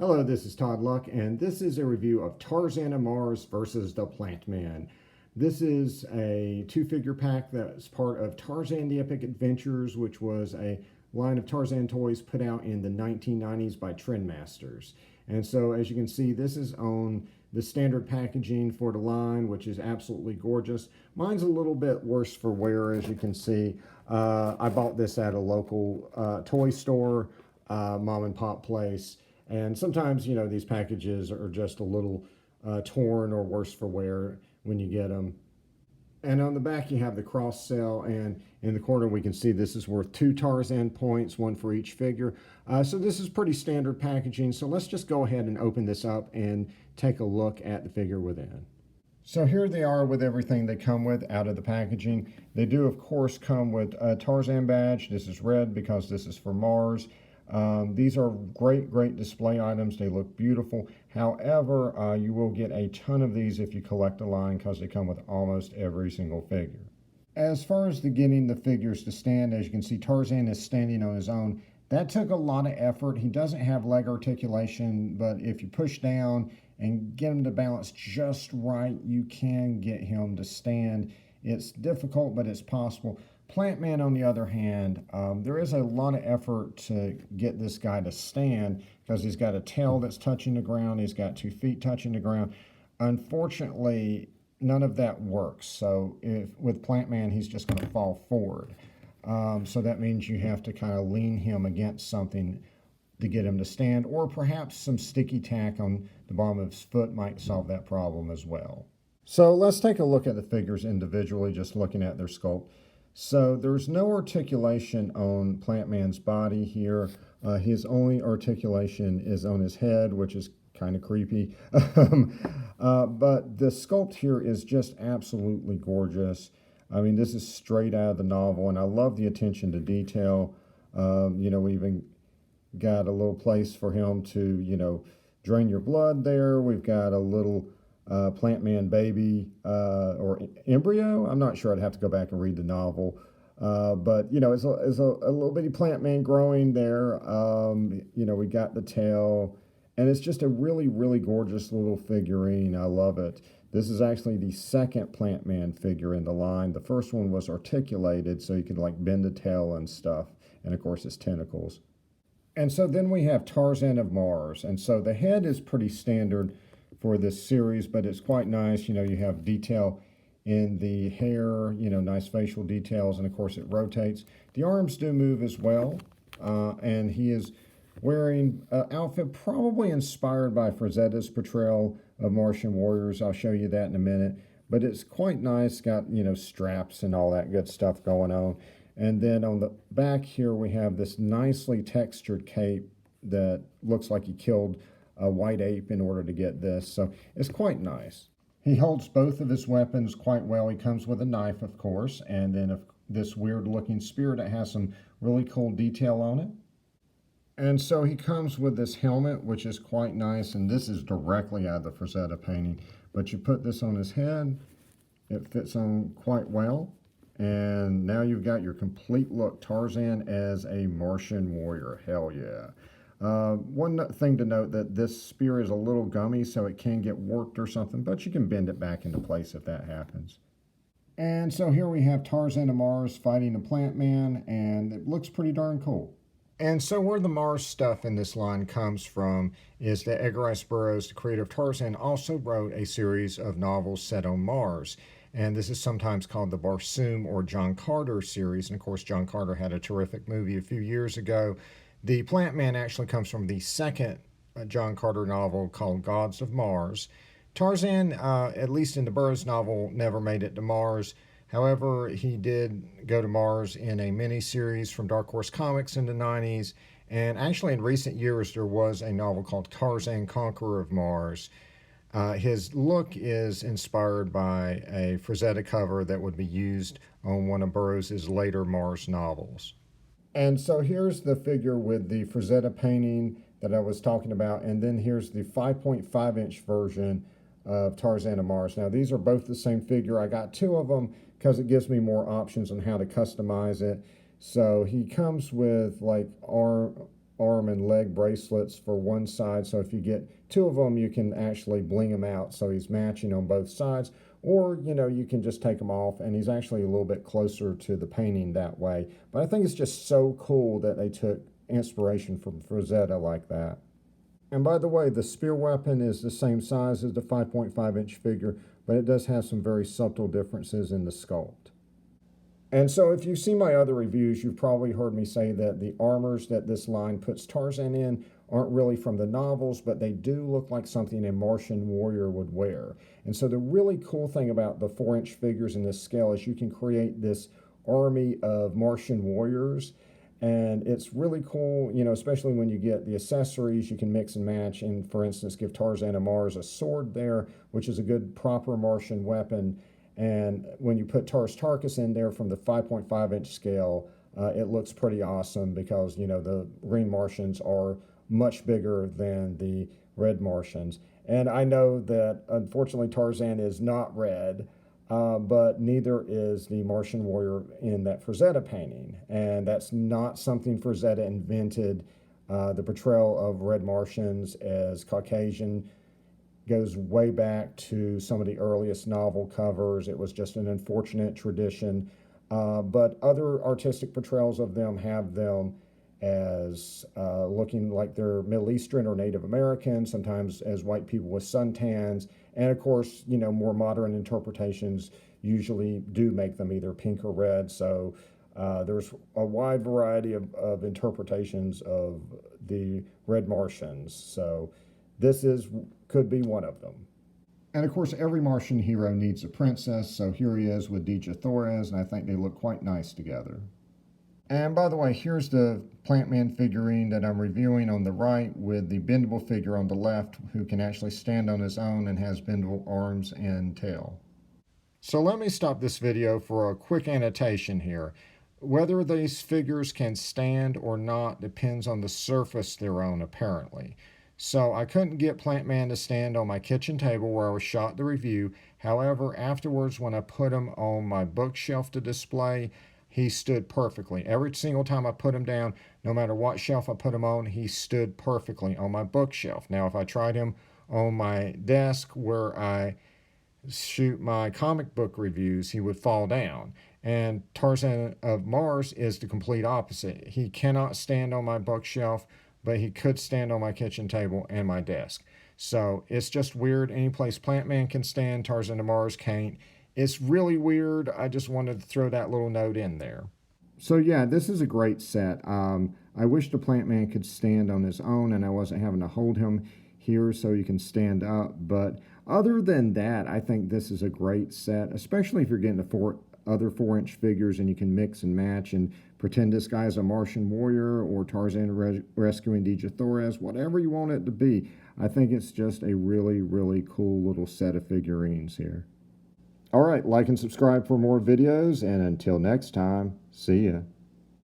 Hello, this is Todd Luck, and this is a review of Tarzan of Mars versus the Plantman. This is a two-figure pack that's part of Tarzan the Epic Adventures, which was a line of Tarzan toys put out in the 1990s by Trendmasters. And so, as you can see, this is on the standard packaging for the line, which is absolutely gorgeous. Mine's a little bit worse for wear, as you can see. I bought this at a local toy store, mom and pop place. And sometimes, you know, these packages are just a little torn or worse for wear when you get them. And on the back, you have the cross sell, and in the corner, we can see this is worth 2 Tarzan points, 1 for each figure. So this is pretty standard packaging. So let's just go ahead and open this up and take a look at the figure within. So here they are with everything they come with out of the packaging. They do, of course, come with a Tarzan badge. This is red because this is for Mars. These are great display items. They look beautiful. However, you will get a ton of these if you collect a line because they come with almost every single figure. As far as getting the figures to stand, as you can see, Tarzan is standing on his own. That took a lot of effort. He doesn't have leg articulation, but if you push down and get him to balance just right, you can get him to stand. It's difficult, but it's possible. Plantman, on the other hand, there is a lot of effort to get this guy to stand because he's got a tail that's touching the ground. He's got 2 feet touching the ground. Unfortunately, none of that works. So with Plantman, he's just going to fall forward. So that means you have to kind of lean him against something to get him to stand, or perhaps some sticky tack on the bottom of his foot might solve that problem as well. So let's take a look at the figures individually, just looking at their sculpt. So there's no articulation on Plantman's body here. His only articulation is on his head, which is kind of creepy. But the sculpt here is just absolutely gorgeous. I mean, this is straight out of the novel, and I love the attention to detail. You know, we even got a little place for him to, you know, drain your blood there. We've got a little Plantman baby or embryo. I'm not sure. I'd have to go back and read the novel. But, you know, it's a little bitty Plantman growing there. You know, we got the tail, and it's just a really gorgeous little figurine. I love it. This is actually the second Plantman figure in the line. The first one was articulated, so you could like bend the tail and stuff, and of course his tentacles. And so then we have Tarzan of Mars, and so the head is pretty standard for this series, but it's quite nice. You know, you have detail in the hair, you know, nice facial details, and of course it rotates. The arms do move as well, and he is wearing an outfit probably inspired by Frazetta's portrayal of Martian warriors. I'll show you that in a minute, but it's quite nice. Got, you know, straps and all that good stuff going on. And then on the back here, we have this nicely textured cape that looks like he killed a white ape in order to get this. So it's quite nice. He holds both of his weapons quite well. He comes with a knife, of course, and then this weird looking spear that has some really cool detail on it. And so he comes with this helmet, which is quite nice, and this is directly out of the Frazetta painting. But you put this on his head, it fits on quite well, and now you've got your complete look, Tarzan as a Martian warrior. Hell yeah. One thing to note that this spear is a little gummy, so it can get warped or something, but you can bend it back into place if that happens. And so here we have Tarzan of Mars fighting a Plantman, and it looks pretty darn cool. And so where the Mars stuff in this line comes from is that Edgar Rice Burroughs, the creator of Tarzan, also wrote a series of novels set on Mars. And this is sometimes called the Barsoom or John Carter series. And of course, John Carter had a terrific movie a few years ago. The Plantman actually comes from the second John Carter novel called Gods of Mars. Tarzan, at least in the Burroughs novel, never made it to Mars. However, he did go to Mars in a mini-series from Dark Horse Comics in the 90s. And actually, in recent years, there was a novel called Tarzan, Conqueror of Mars. His look is inspired by a Frazetta cover that would be used on one of Burroughs' later Mars novels. And so here's the figure with the Frazetta painting that I was talking about, and then here's the 5.5-inch version of Tarzan of Mars. Now, these are both the same figure. I got 2 of them because it gives me more options on how to customize it. So he comes with like arm and leg bracelets for one side. So if you get two of them, you can actually bling them out so he's matching on both sides. Or, you know, you can just take them off and he's actually a little bit closer to the painting that way. But I think it's just so cool that they took inspiration from Frazetta like that. And by the way, the spear weapon is the same size as the 5.5-inch figure, but it does have some very subtle differences in the sculpt. And so if you've seen my other reviews, you've probably heard me say that the armors that this line puts Tarzan in aren't really from the novels, but they do look like something a Martian warrior would wear. And so the really cool thing about the 4-inch figures in this scale is you can create this army of Martian warriors. And it's really cool, you know, especially when you get the accessories, you can mix and match. And for instance, give Tarzan of Mars a sword there, which is a good proper Martian weapon. And when you put Tarkus in there from the 5.5-inch scale, it looks pretty awesome because, you know, the green Martians are much bigger than the red Martians. And I know that, unfortunately, Tarzan is not red, but neither is the Martian warrior in that Frazetta painting. And that's not something Frazetta invented. The portrayal of red Martians as Caucasian goes way back to some of the earliest novel covers. It was just an unfortunate tradition. But other artistic portrayals of them have them as looking like they're Middle Eastern or Native American, sometimes as white people with suntans. And of course, you know, more modern interpretations usually do make them either pink or red. So there's a wide variety of interpretations of the red Martians. So this could be one of them. And of course, every Martian hero needs a princess, so here he is with Dija Thorez, and I think they look quite nice together. And by the way, here's the Plantman figurine that I'm reviewing on the right with the bendable figure on the left who can actually stand on his own and has bendable arms and tail. So let me stop this video for a quick annotation here. Whether these figures can stand or not depends on the surface they're on, apparently. So I couldn't get Plantman to stand on my kitchen table where I shot the review. However, afterwards when I put him on my bookshelf to display, he stood perfectly. Every single time I put him down, no matter what shelf I put him on, he stood perfectly on my bookshelf. Now, if I tried him on my desk where I shoot my comic book reviews, he would fall down. And Tarzan of Mars is the complete opposite. He cannot stand on my bookshelf, but he could stand on my kitchen table and my desk. So it's just weird. Any place Plantman can stand, Tarzan of Mars can't. It's really weird. I just wanted to throw that little note in there. So yeah, this is a great set. I wish the Plantman could stand on his own and I wasn't having to hold him here so he can stand up. But other than that, I think this is a great set, especially if you're getting the other 4-inch figures and you can mix and match and pretend this guy is a Martian warrior or Tarzan rescuing Dija Thorez, whatever you want it to be. I think it's just a really, really cool little set of figurines here. All right, like and subscribe for more videos, and until next time, see ya.